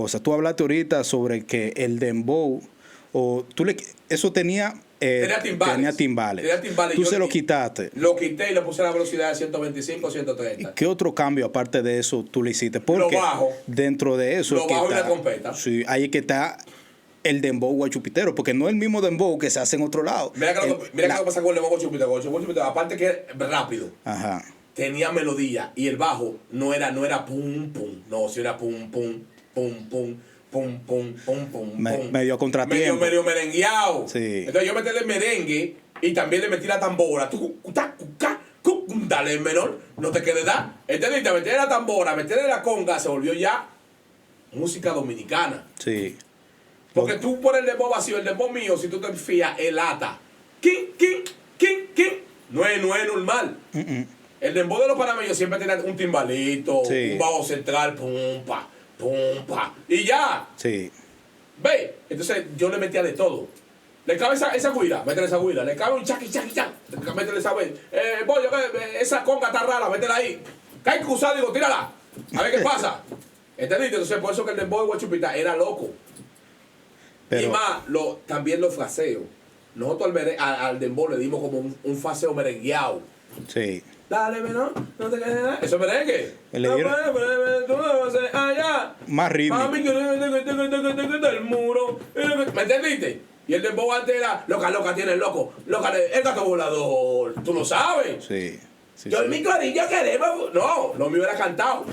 O sea, tú hablaste ahorita sobre que el dembow, o eso tenía timbales. Tú se lo quitaste. Lo quité y le puse la velocidad de 125, 130. ¿Qué otro cambio aparte de eso tú le hiciste? Porque lo bajo. Dentro de eso Lo bajo y la trompeta. Sí, ahí es que está el dembow guachupitero, porque no es el mismo dembow que se hace en otro lado. Mira que lo que pasa con el dembow guachupitero. Aparte que es rápido. Ajá. Tenía melodía y el bajo no era pum pum, no, si era pum pum pum pum pum pum pum pum medio contratiempo, medio merengueado. Sí. Entonces yo metí el merengue y también le metí la tambora. Dale menor, no te quedes da. ¿Entendiste? Meterle la tambora, meterle la conga, se volvió ya música dominicana. Sí. Porque tú pones el dembow vacío, el dembow mío, si tú te fías, el ata. ¡King, king, king, king! No es normal. El dembow de los panameños siempre tiene un timbalito, sí, un bajo central, pum, pa, y ya. Sí. Ve, entonces yo le metía de todo. Le cabe esa guira, métele esa guira. Le cabe un chaki, métele esa vez. Bollo, esa conga está rara, métela ahí. Cae cruzado, digo, tírala. A ver qué pasa. ¿Entendiste? Entonces por eso que el dembow de Guachupita era loco. Pero, y más, también los fraseos. Nosotros al dembow le dimos como un fraseo merengueado. Sí. Dale, menor, no te quedes nada. Eso es merengue. Allá. Más rítmico. Mami, que el muro. ¿Me entendiste? Y el dembow antes era loca, tiene el loco. Loca, el gato volador. Tú lo sabes. Sí. Yo en mi corillo queremos. No, lo mío era cantado.